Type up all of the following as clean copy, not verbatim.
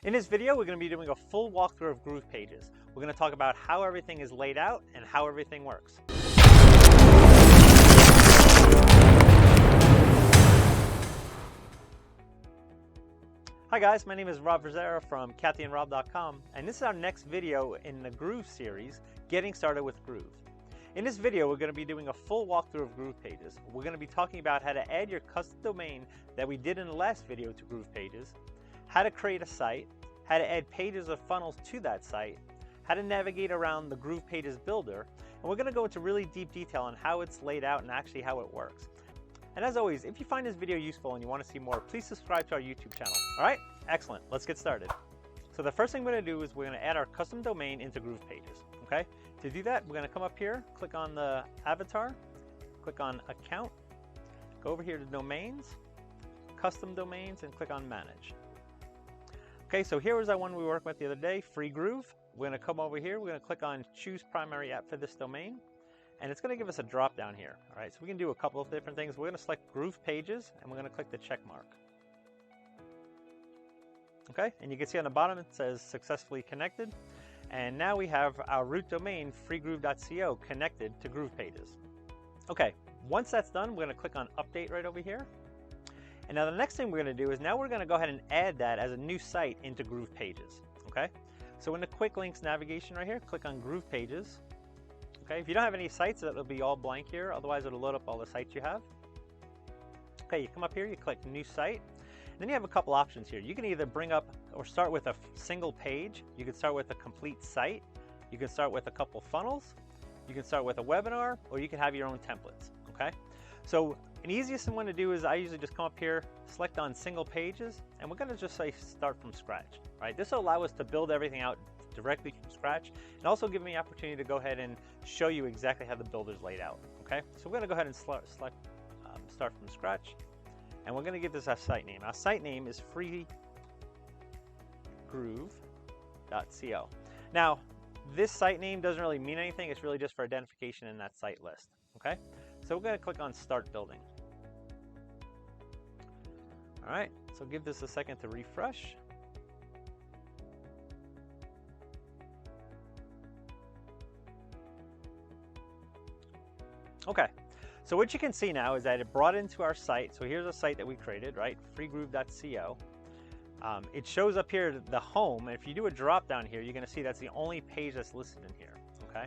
In this video, we're going to be doing a full walkthrough of GroovePages. We're going to talk about how everything is laid out and how everything works. Hi guys, my name is Rob Verzera from CathyandRob.com, and this is our next video in the Groove series, Getting Started with Groove. In this video, we're going to be doing a full walkthrough of GroovePages. We're going to be talking about how to add your custom domain that we did in the last video to GroovePages, how to create a site, how to add pages or funnels to that site, how to navigate around the GroovePages builder, and we're going to go into really deep detail on how it's laid out and actually how it works. And as always, if you find this video useful and you want to see more, please subscribe to our YouTube channel. All right, excellent, let's get started. So the first thing we're going to do is we're going to add our custom domain into GroovePages, okay? To do that, we're going to come up here, click on the avatar, click on account, go over here to domains, custom domains, and click on manage. Okay, so here was our one we were working with the other day, Free Groove. We're going to come over here, we're going to click on choose primary app for this domain, and it's going to give us a drop down here. All right, so we can do a couple of different things. We're going to select GroovePages, and we're going to click the check mark. Okay, and you can see on the bottom it says successfully connected, and now we have our root domain freegroove.co connected to GroovePages. Okay, once that's done, we're going to click on update right over here. And now the next thing we're going to do is now we're going to go ahead and add that as a new site into GroovePages. Okay, so in the quick links navigation right here, click on GroovePages. Okay, if you don't have any sites, that'll be all blank here. Otherwise, it'll load up all the sites you have. Okay, you come up here, you click new site. Then you have a couple options here. You can either bring up or start with a single page. You can start with a complete site. You can start with a couple funnels. You can start with a webinar, or you can have your own templates, okay? So an easiest one to do is I usually just come up here, select on single pages, and we're gonna just say start from scratch, right? This will allow us to build everything out directly from scratch, and also give me the opportunity to go ahead and show you exactly how the builder's laid out, okay? So we're gonna go ahead and select start from scratch. And we're going to give this our site name. Our site name is freegroove.co. Now, this site name doesn't really mean anything. It's really just for identification in that site list. Okay? So we're going to click on Start Building. All right. So give this a second to refresh. Okay. So what you can see now is that it brought into our site. So here's a site that we created, right? freegroove.co. It shows up here the home. And if you do a drop down here, you're going to see that's the only page that's listed in here. Okay.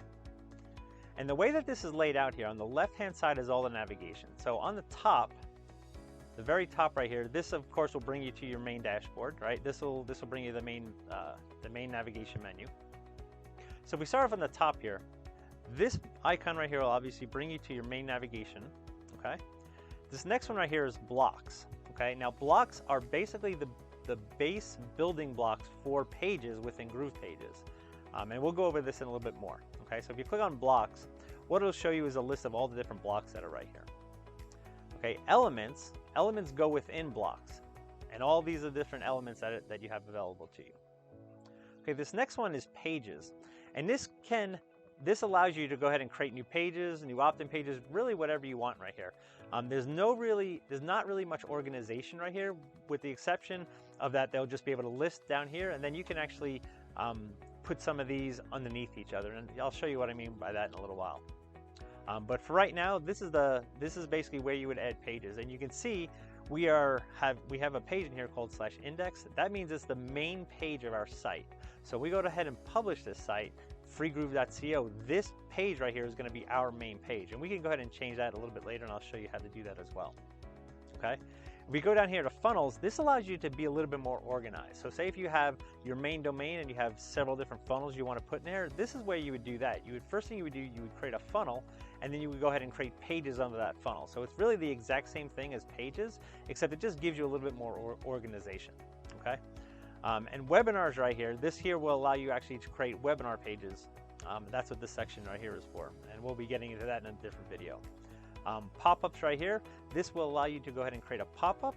And the way that this is laid out here, on the left hand side is all the navigation. So on the top, the very top right here, this of course will bring you to your main dashboard, right? This will bring you the main navigation menu. So if we start off on the top here, this icon right here will obviously bring you to your main navigation, okay? This next one right here is blocks, okay? Now blocks are basically the base building blocks for pages within GroovePages. And we'll go over this in a little bit more, okay? So if you click on blocks, what it'll show you is a list of all the different blocks that are right here. Okay, elements go within blocks, and all these are different elements that you have available to you. Okay, this next one is pages, and this allows you to go ahead and create new pages, new opt-in pages, really whatever you want right here. There's not really much organization right here, with the exception of that they'll just be able to list down here, and then you can actually put some of these underneath each other, and I'll show you what I mean by that in a little while. But for right now, this is basically where you would add pages, and you can see we have a page in here called /index. That means it's the main page of our site. So we go ahead and publish this site, freegroove.co. This page right here is going to be our main page, and we can go ahead and change that a little bit later, and I'll show you how to do that as well. Okay, if we go down here to funnels, this allows you to be a little bit more organized. So say if you have your main domain and you have several different funnels you want to put in there, this is where you would do that. First thing you would do, you would create a funnel, and then you would go ahead and create pages under that funnel. So it's really the exact same thing as pages, except it just gives you a little bit more organization. Okay. And webinars right here, this here will allow you actually to create webinar pages. That's what this section right here is for, and we'll be getting into that in a different video. Pop-ups right here, this will allow you to go ahead and create a pop-up,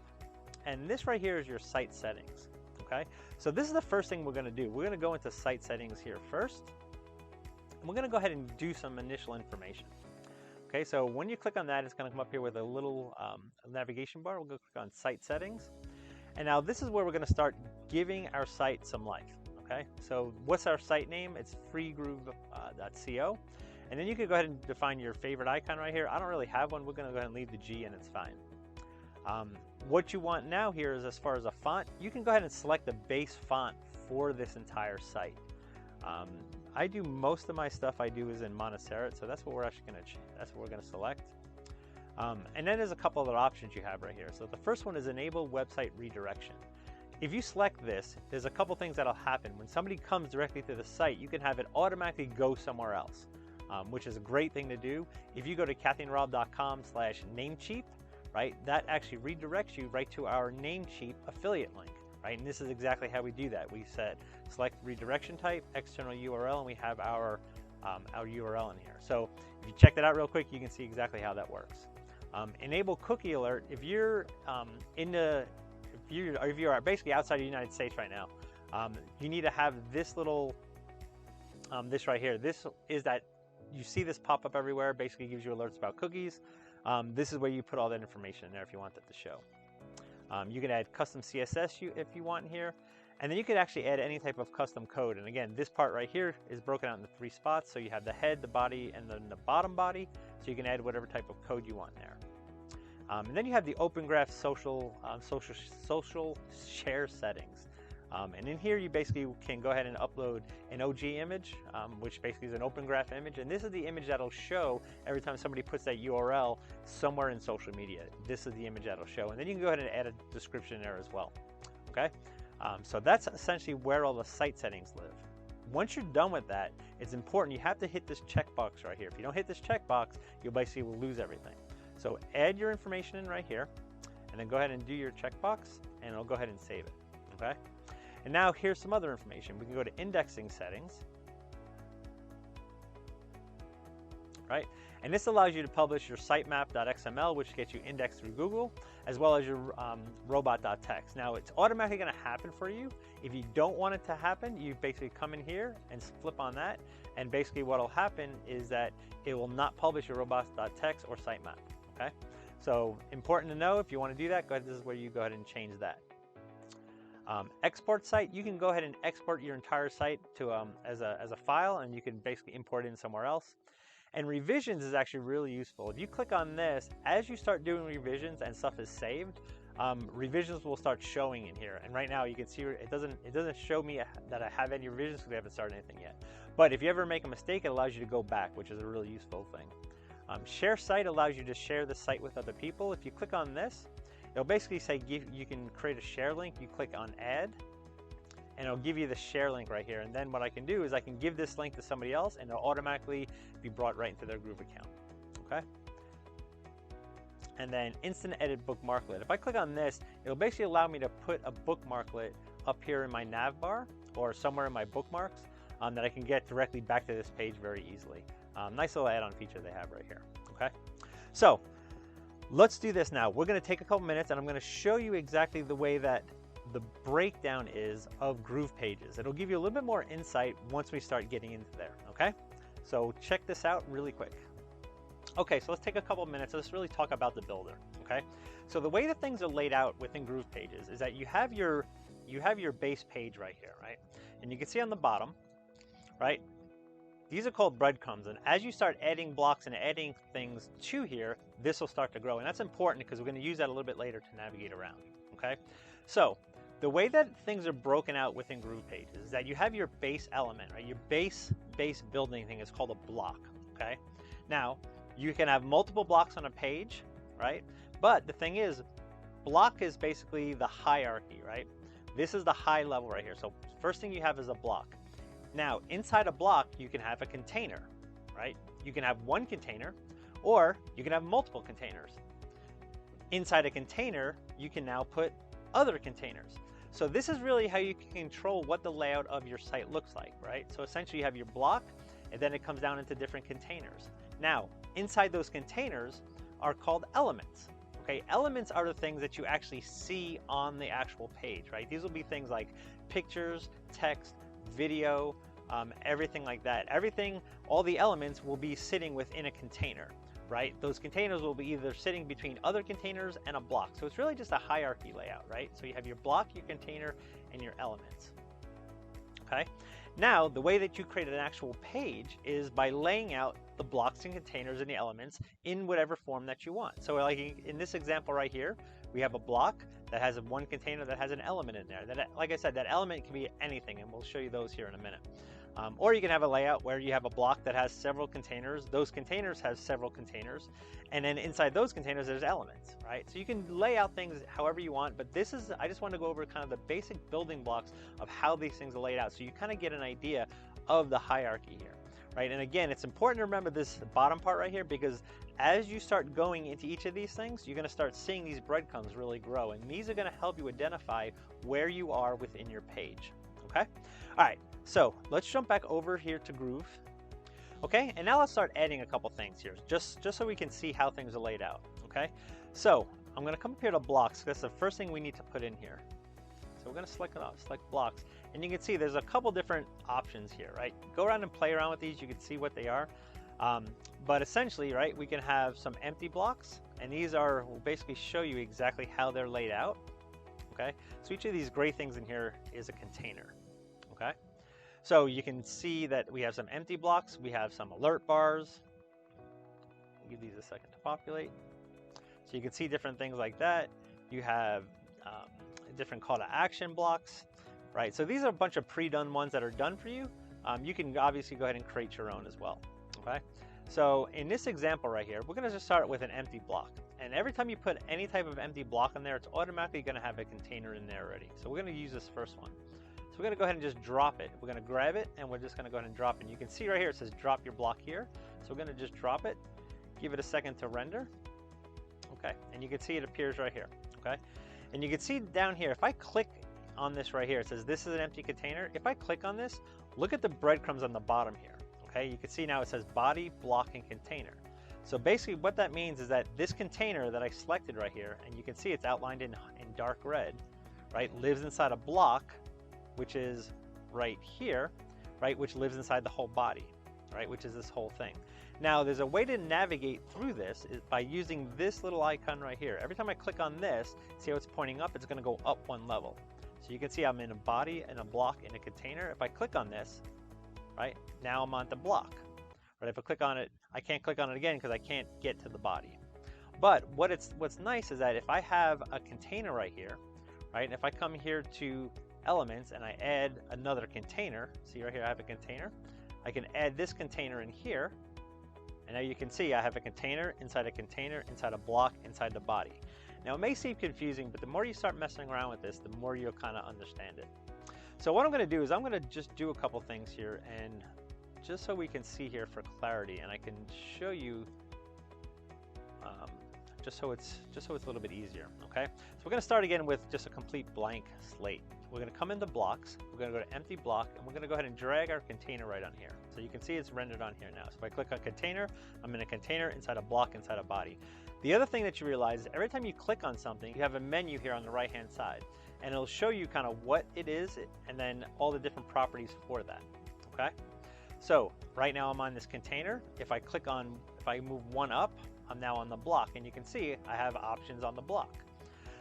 and this right here is your site settings. Okay, so this is the first thing we're going to do. We're going to go into site settings here first, and we're going to go ahead and do some initial information. Okay, so when you click on that, it's going to come up here with a little navigation bar. We'll go click on site settings. And now this is where we're going to start giving our site some life. Okay, so what's our site name? It's freegroove.co. And then you can go ahead and define your favorite icon right here. I don't really have one. We're going to go ahead and leave the G and it's fine. What you want now here is, as far as a font, you can go ahead and select the base font for this entire site. I do most of my stuff I do is in Montserrat, so that's what we're actually going to select. And then there's a couple other options you have right here. So the first one is enable website redirection. If you select this, there's a couple things that'll happen. When somebody comes directly to the site, you can have it automatically go somewhere else, which is a great thing to do. If you go to kathyandrob.com/Namecheap, right, that actually redirects you right to our Namecheap affiliate link, right? And this is exactly how we do that. We set select redirection type, external URL, and we have our URL in here. So if you check that out real quick, you can see exactly how that works. Enable cookie alert. If you're if you are basically outside the United States right now, you need to have this little, this right here. This is that you see this pop up everywhere. Basically gives you alerts about cookies. This is where you put all that information in there if you want that to show. You can add custom CSS if you want in here, and then you could actually add any type of custom code. And again, this part right here is broken out into 3 spots. So you have the head, the body, and then the bottom body. So you can add whatever type of code you want there. And then you have the Open Graph social share settings. And in here you basically can go ahead and upload an OG image, which basically is an Open Graph image. And this is the image that'll show every time somebody puts that URL somewhere in social media. This is the image that'll show. And then you can go ahead and add a description there as well. Okay, so that's essentially where all the site settings live. Once you're done with that, it's important you have to hit this checkbox right here. If you don't hit this checkbox, you'll basically lose everything. So add your information in right here, and then go ahead and do your checkbox, and it'll go ahead and save it. Okay. And now here's some other information. We can go to indexing settings, right? And this allows you to publish your sitemap.xml, which gets you indexed through Google, as well as your robot.txt. Now it's automatically going to happen for you. If you don't want it to happen, you basically come in here and flip on that, and basically what will happen is that it will not publish your robots.txt or sitemap. Okay, so important to know. If you want to do that, go ahead. This is where you go ahead and change that. Export site, you can go ahead and export your entire site to as a file, and you can basically import it in somewhere else. And revisions is actually really useful. If you click on this, as you start doing revisions and stuff is saved, revisions will start showing in here. And right now you can see it doesn't show me that I have any revisions because we haven't started anything yet. But if you ever make a mistake, it allows you to go back, which is a really useful thing. Share site allows you to share the site with other people. If you click on this, it'll basically say you can create a share link. You click on add, and it'll give you the share link right here. And then what I can do is I can give this link to somebody else, and it'll automatically be brought right into their Groove account. Okay. And then instant edit bookmarklet. If I click on this, it'll basically allow me to put a bookmarklet up here in my nav bar or somewhere in my bookmarks that I can get directly back to this page very easily. Nice little add-on feature they have right here. Okay, so let's do this now. We're going to take a couple minutes, and I'm going to show you exactly the way that the breakdown is of GroovePages. It'll give you a little bit more insight once we start getting into there. Okay, so check this out really quick. Okay, so let's take a couple minutes. Let's really talk about the builder. Okay, so the way that things are laid out within GroovePages is that you have your base page right here, right? And you can see on the bottom, right? These are called breadcrumbs, and as you start adding blocks and adding things to here, this will start to grow, and that's important because we're going to use that a little bit later to navigate around. Okay, so the way that things are broken out within GroovePages is that you have your base element, right? Your base building thing is called a block. Okay, now you can have multiple blocks on a page, right? But the thing is, block is basically the hierarchy, right? This is the high level right here. So first thing you have is a block. Now, inside a block, you can have a container, right? You can have one container, or you can have multiple containers. Inside a container, you can now put other containers. So this is really how you can control what the layout of your site looks like, right? So essentially you have your block, and then it comes down into different containers. Now, inside those containers are called elements. Okay, elements are the things that you actually see on the actual page, right? These will be things like pictures, text, video, everything like that. Everything, all the elements will be sitting within a container, right? Those containers will be either sitting between other containers and a block. So it's really just a hierarchy layout, right? So you have your block, your container, in your elements. Okay, now the way that you create an actual page is by laying out the blocks and containers and the elements in whatever form that you want. So like in this example right here, we have a block that has one container that has an element in there. That, like I said, that element can be anything, and we'll show you those here in a minute. Or you can have a layout where you have a block that has several containers. Those containers have several containers, and then inside those containers there's elements, right? So you can lay out things however you want, but this is, I just want to go over kind of the basic building blocks of how these things are laid out, so you kind of get an idea of the hierarchy here, right? And again, it's important to remember this bottom part right here, because as you start going into each of these things, you're going to start seeing these breadcrumbs really grow, and these are going to help you identify where you are within your page. Okay, all right, so let's jump back over here to Groove. Okay, and now let's start adding a couple things here, just so we can see how things are laid out. Okay, so I'm going to come up here to blocks. That's the first thing we need to put in here. So we're going to select it off, select blocks, and you can see there's a couple different options here, right? Go around and play around with these. You can see what they are. But essentially, right, we can have some empty blocks, and these will basically show you exactly how they're laid out. Okay, so each of these gray things in here is a container. Okay, so you can see that we have some empty blocks, we have some alert bars. I'll give these a second to populate. So you can see different things like that. You have different call to action blocks, right? So these are a bunch of pre-done ones that are done for you. You can obviously go ahead and create your own as well. Okay, so in this example right here, we're going to just start with an empty block. And every time you put any type of empty block in there, it's automatically going to have a container in there already. So we're going to use this first one. So we're going to go ahead and just drop it. We're going to grab it, and we're just going to go ahead and drop it. And you can see right here, it says drop your block here. So we're going to just drop it, give it a second to render. Okay, and you can see it appears right here. Okay, and you can see down here, if I click on this right here, it says this is an empty container. If I click on this, look at the breadcrumbs on the bottom here. Okay, you can see now it says body, block, and container. So basically what that means is that this container that I selected right here, and you can see it's outlined in dark red, right, lives inside a block, which is right here, right, which lives inside the whole body, right, which is this whole thing. Now there's a way to navigate through this is by using this little icon right here. Every time I click on this, see how it's pointing up, it's going to go up one level. So you can see I'm in a body and a block in a container. If I click on this, right, now I'm on the block. But if I click on it, I can't click on it again because I can't get to the body. But what's nice is that if I have a container right here, right, and if I come here to elements and I add another container, see right here I have a container, I can add this container in here, and now you can see I have a container, inside a block, inside the body. Now it may seem confusing, but the more you start messing around with this, the more you'll kind of understand it. So what I'm going to do is I'm going to just do a couple things here, and just so we can see here for clarity, and I can show you just so it's a little bit easier. Okay, so we're going to start again with just a complete blank slate. We're going to come into blocks, we're going to go to empty block, and we're going to go ahead and drag our container right on here. So you can see it's rendered on here now. So if I click on container, I'm in a container, inside a block, inside a body. The other thing that you realize is every time you click on something, you have a menu here on the right hand side, and it'll show you kind of what it is and then all the different properties for that. Okay, so right now I'm on this container. If I move one up, I'm now on the block, and you can see I have options on the block.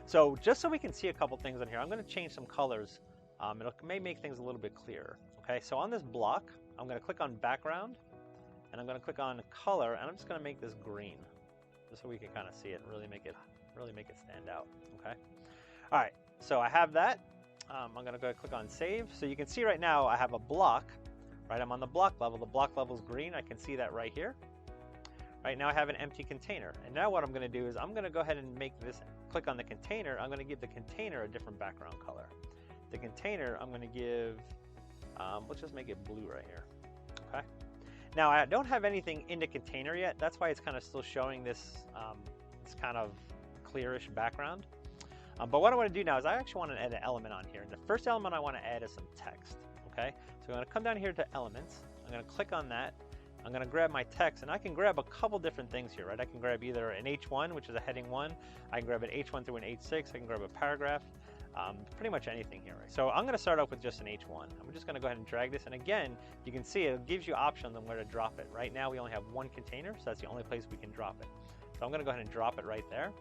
So just so we can see a couple things on here, I'm going to change some colors. It may make things a little bit clearer. Okay, so on this block, I'm going to click on background, and I'm going to click on color, and I'm just going to make this green, just so we can kind of see it and really make it stand out. Okay, all right. So I have that. I'm going to go click on save. So you can see right now I have a block. Right, I'm on the block level. The block level is green. I can see that right here. Right now I have an empty container, and now what I'm going to do is I'm going to go ahead and make this, click on the container. I'm going to give the container a different background color. The container I'm going to give, let's just make it blue right here. Okay. Now I don't have anything in the container yet. That's why it's kind of still showing this, this kind of clearish background. But what I want to do now is I actually want to add an element on here. And the first element I want to add is some text. Okay. So I'm going to come down here to elements. I'm going to click on that. I'm going to grab my text, and I can grab a couple different things here, right? I can grab either an H1, which is a heading 1. I can grab an H1 through an H6. I can grab a paragraph. Pretty much anything here, right? So I'm going to start off with just an H1. I'm just going to go ahead and drag this, and again, you can see it gives you options on where to drop it. Right now we only have one container, so that's the only place we can drop it. So I'm going to go ahead and drop it right there,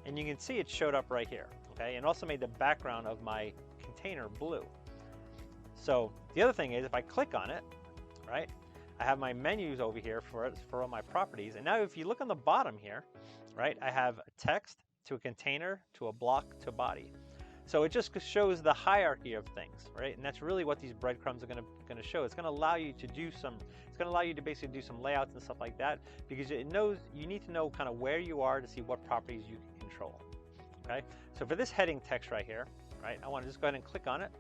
and you can see it showed up right here, okay? And also made the background of my container blue. So the other thing is if I click on it, right, I have my menus over here for all my properties. And now if you look on the bottom here, right, I have a text to a container to a block to a body. So it just shows the hierarchy of things, right? And that's really what these breadcrumbs are going to show. It's going to allow you to do some, it's going to allow you to basically do some layouts and stuff like that, because it knows you need to know kind of where you are to see what properties you can control. Okay, so for this heading text right here, right, I want to just go ahead and click on it,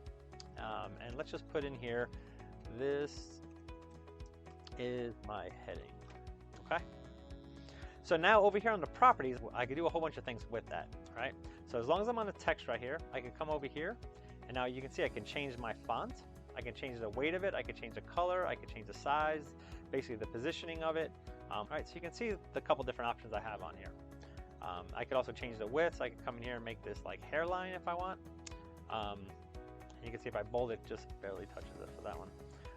and let's just put in here, this is my heading. Okay, so now over here on the properties, I can do a whole bunch of things with that, right? So as long as I'm on the text right here, I can come over here, and now you can see I can change my font, I can change the weight of it, I can change the color, I can change the size, basically the positioning of it. All right, so you can see the couple different options I have on here. I could also change the width, so I could come in here and make this like hairline if I want. You can see if I bold it, just barely touches it for that one.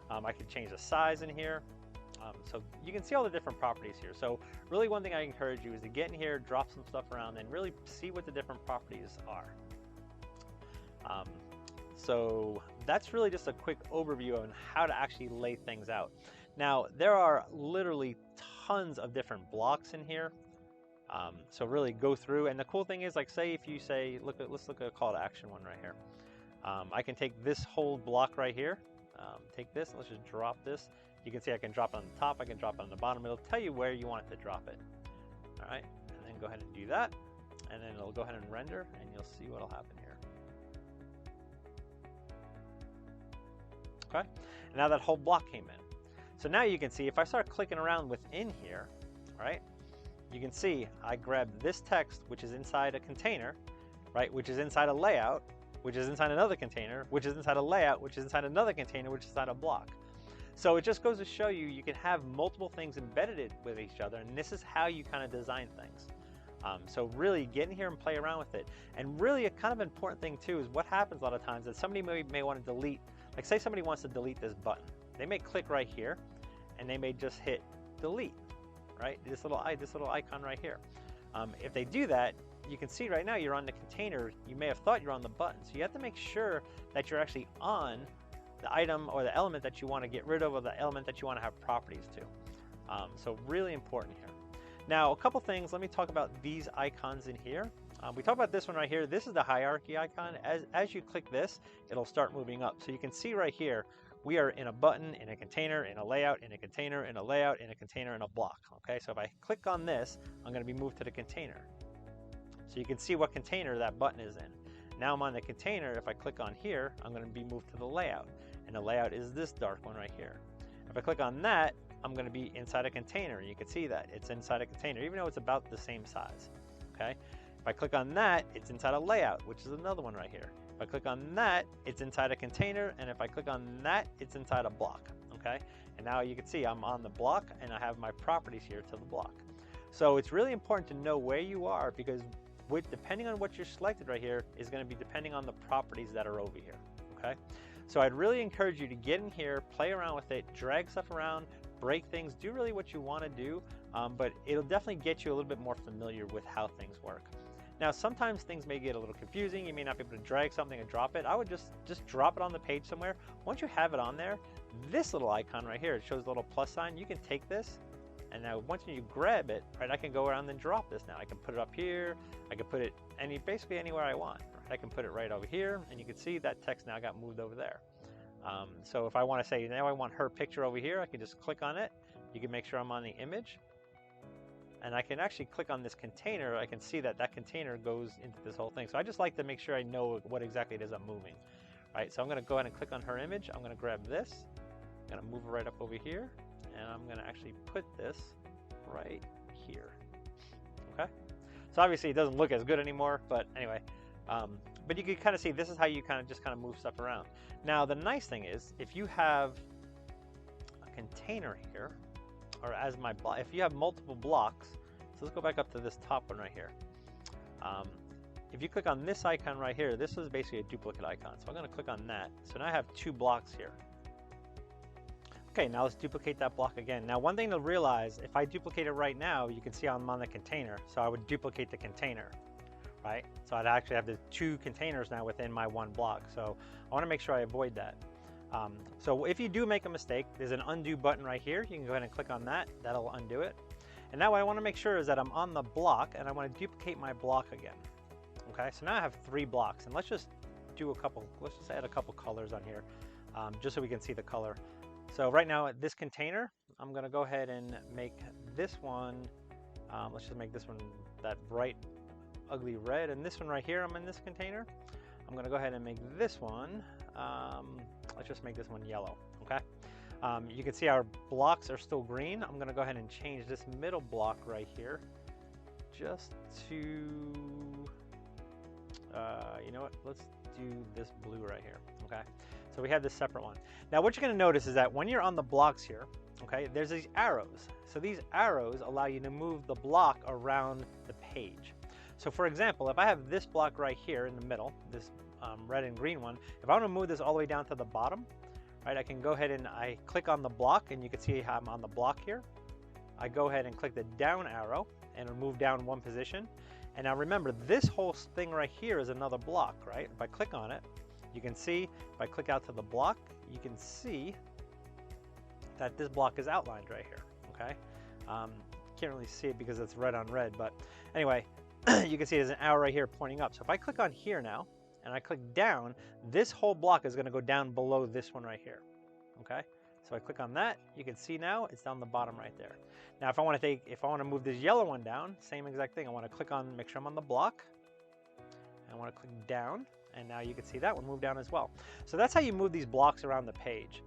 I could change the size in here. So you can see all the different properties here. So really one thing I encourage you is to get in here, drop some stuff around, and really see what the different properties are. So that's really just a quick overview on how to actually lay things out. Now there are literally tons of different blocks in here. So really go through, and the cool thing is, like, say if you say, let's look at a call to action one right here. I can take this whole block right here, take this, let's just drop this. You can see I can drop it on the top, I can drop it on the bottom. It'll tell you where you want it to drop it. All right, and then go ahead and do that, and then it'll go ahead and render, and you'll see what'll happen here. Okay, and now that whole block came in. So now you can see if I start clicking around within here, right, you can see I grabbed this text, which is inside a container, right, which is inside a layout, which is inside another container, which is inside a layout, which is inside another container, which is inside a block. So it just goes to show you, you can have multiple things embedded with each other, and this is how you kind of design things. So really get in here and play around with it. And really a kind of important thing too is what happens a lot of times is somebody may want to delete, like say somebody wants to delete this button. They may click right here, and they may just hit delete, right? This little icon right here. If they do that, you can see right now you're on the container. You may have thought you're on the button. So you have to make sure that you're actually on the item or the element that you want to get rid of, or the element that you want to have properties to. So really important here. Now a couple things, let me talk about these icons in here. We talked about this one right here. This is the hierarchy icon. As you click this, it'll start moving up. So you can see right here, we are in a button, in a container, in a layout, in a container, in a layout, in a container, in a block. Okay, so if I click on this, I'm going to be moved to the container. So you can see what container that button is in. Now I'm on the container. If I click on here, I'm going to be moved to the layout. And the layout is this dark one right here. If I click on that, I'm going to be inside a container. You can see that it's inside a container, even though it's about the same size. Okay. If I click on that, it's inside a layout, which is another one right here. If I click on that, it's inside a container. And if I click on that, it's inside a block. Okay. And now you can see I'm on the block, and I have my properties here to the block. So it's really important to know where you are, because depending on what you're selected right here is going to be depending on the properties that are over here. Okay. So I'd really encourage you to get in here, play around with it, drag stuff around, break things, do really what you want to do, but it'll definitely get you a little bit more familiar with how things work. Now, sometimes things may get a little confusing. You may not be able to drag something and drop it. I would just drop it on the page somewhere. Once you have it on there, this little icon right here, it shows the little plus sign. You can take this, and now once you grab it, right, I can go around and drop this now. I can put it up here. I can put it basically anywhere I want. I can put it right over here, and you can see that text now got moved over there. So if I want to say, now I want her picture over here, I can just click on it. You can make sure I'm on the image. And I can actually click on this container. I can see that that container goes into this whole thing. So I just like to make sure I know what exactly it is I'm moving. Right, so I'm going to go ahead and click on her image. I'm going to grab this. I'm going to move it right up over here. And I'm going to actually put this right here. Okay. So obviously it doesn't look as good anymore, but anyway. But you can kind of see this is how you kind of move stuff around. Now the nice thing is, if you have a container here, or as my block, if you have multiple blocks, so let's go back up to this top one right here. If you click on this icon right here, this is basically a duplicate icon. So I'm going to click on that. So now I have two blocks here. Okay, now let's duplicate that block again. Now one thing to realize, if I duplicate it right now, you can see I'm on the container. So I would duplicate the container. right? So I'd actually have the 2 containers now within my 1 block. So I want to make sure I avoid that. So if you do make a mistake, there's an undo button right here. You can go ahead and click on that. That'll undo it. And now what I want to make sure is that I'm on the block and I want to duplicate my block again. Okay, so now I have 3 blocks, and let's just add a couple colors on here, just so we can see the color. So right now this container, I'm going to go ahead and make this one, let's just make this one that bright ugly red, and this one right here, I'm in this container. I'm going to go ahead and make this one, let's just make this one yellow. Okay, you can see our blocks are still green. I'm going to go ahead and change this middle block right here just to, you know what, let's do this blue right here. Okay, so we have this separate one. Now what you're going to notice is that when you're on the blocks here, okay, there's these arrows. So these arrows allow you to move the block around the page. So for example, if I have this block right here in the middle, this red and green one, if I want to move this all the way down to the bottom, right, I can go ahead and I click on the block, and you can see how I'm on the block here. I go ahead and click the down arrow and it'll move down 1 position. And now remember, this whole thing right here is another block, right? If I click on it, you can see, if I click out to the block, you can see that this block is outlined right here, okay? Can't really see it because it's red on red, but anyway, you can see there's an arrow right here pointing up. So if I click on here now, and I click down, this whole block is gonna go down below this one right here, okay? So I click on that, you can see now it's down the bottom right there. Now if I wanna move this yellow one down, same exact thing. I wanna click on, make sure I'm on the block, and I wanna click down, and now you can see that one move down as well. So that's how you move these blocks around the page.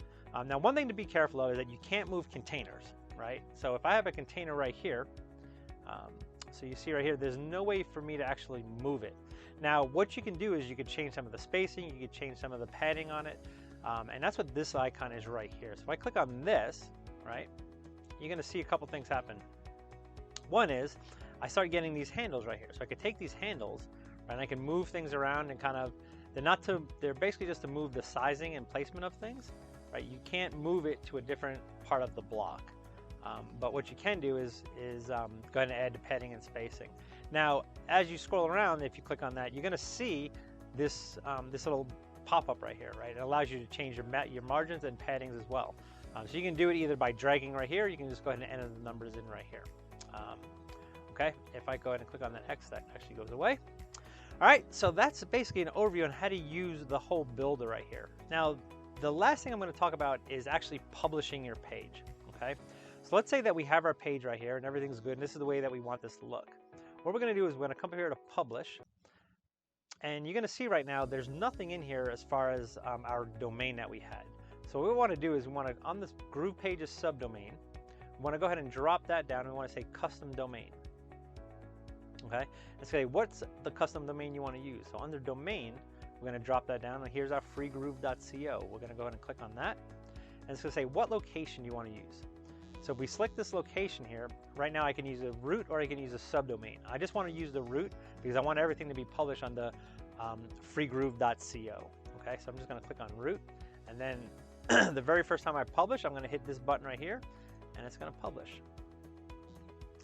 Now one thing to be careful of is that you can't move containers, right? So if I have a container right here, so you see right here, there's no way for me to actually move it. Now what you can do is you can change some of the spacing, you can change some of the padding on it, and that's what this icon is right here. So if I click on this, right, you're gonna see a couple things happen. One is, I start getting these handles right here. So I could take these handles, right, and I can move things around and kind of, they're basically just to move the sizing and placement of things, right? You can't move it to a different part of the block. But what you can do is go ahead and add the padding and spacing. Now, as you scroll around, if you click on that, you're gonna see this, this little pop-up right here, right? It allows you to change your margins and paddings as well. So you can do it either by dragging right here, you can just go ahead and enter the numbers in right here. Okay, if I go ahead and click on that X, that actually goes away. All right, so that's basically an overview on how to use the whole builder right here. Now, the last thing I'm gonna talk about is actually publishing your page, okay? So let's say that we have our page right here and everything's good, and this is the way that we want this to look. What we're gonna do is we're gonna come here to publish, and you're gonna see right now there's nothing in here as far as our domain that we had. So what we wanna do is we wanna, on this GroovePages subdomain, we wanna go ahead and drop that down, and we wanna say custom domain. Okay, and say what's the custom domain you wanna use. So under domain, we're gonna drop that down, and here's our freegroove.co. We're gonna go ahead and click on that, and it's gonna say what location you wanna use. So if we select this location here, right now I can use a root or I can use a subdomain. I just want to use the root because I want everything to be published on the freegroove.co. Okay, so I'm just going to click on root, and then the very first time I publish, I'm going to hit this button right here, and it's going to publish.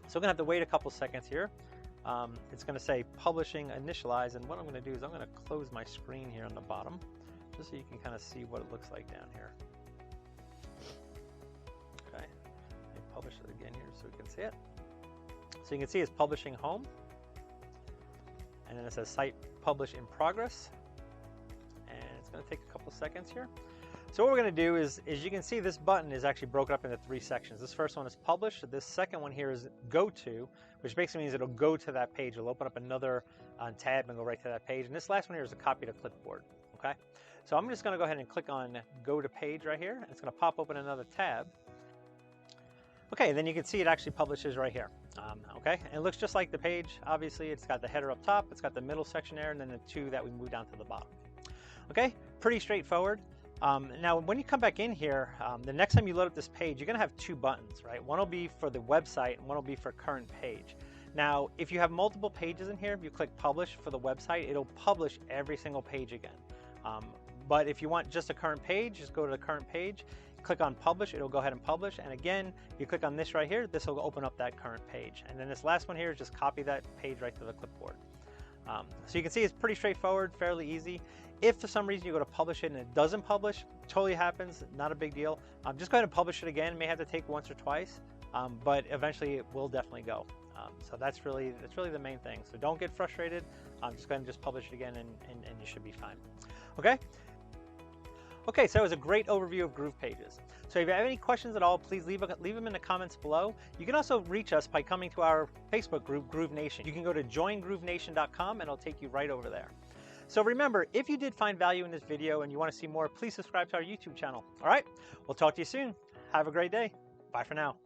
So I'm going to have to wait a couple seconds here. It's going to say publishing initialize, and what I'm going to do is I'm going to close my screen here on the bottom, just so you can kind of see what it looks like down here. Publish it again here so we can see it. So you can see it's publishing home, and then it says site publish in progress, and it's going to take a couple seconds here. So what we're going to do is you can see this button is actually broken up into 3 sections. This first one is publish. This second one here is go to, which basically means it'll go to that page. It'll open up another tab and go right to that page. And this last one here is a copy to clipboard. Okay, so I'm just going to go ahead and click on go to page right here, and it's going to pop open another tab. Okay, then you can see it actually publishes right here. Okay, and it looks just like the page. Obviously, it's got the header up top, it's got the middle section there, and then the 2 that we move down to the bottom. Okay, pretty straightforward. Now, when you come back in here, the next time you load up this page, you're gonna have 2 buttons, right? One will be for the website, and one will be for current page. Now, if you have multiple pages in here, if you click publish for the website, it'll publish every single page again. But if you want just a current page, just go to the current page, click on publish, it'll go ahead and publish. And again, you click on this right here, this will open up that current page. And then this last one here is just copy that page right to the clipboard. So you can see it's pretty straightforward, fairly easy. If for some reason you go to publish it and it doesn't publish, totally happens, not a big deal. Just go ahead and publish it again. It may have to take once or twice, but eventually it will definitely go. So that's really the main thing. So don't get frustrated. Just go ahead and just publish it again, and you should be fine. Okay. Okay, so it was a great overview of GroovePages. So if you have any questions at all, please leave them in the comments below. You can also reach us by coming to our Facebook group, Groove Nation. You can go to joingroovenation.com and it'll take you right over there. So remember, if you did find value in this video and you want to see more, please subscribe to our YouTube channel. All right, we'll talk to you soon. Have a great day. Bye for now.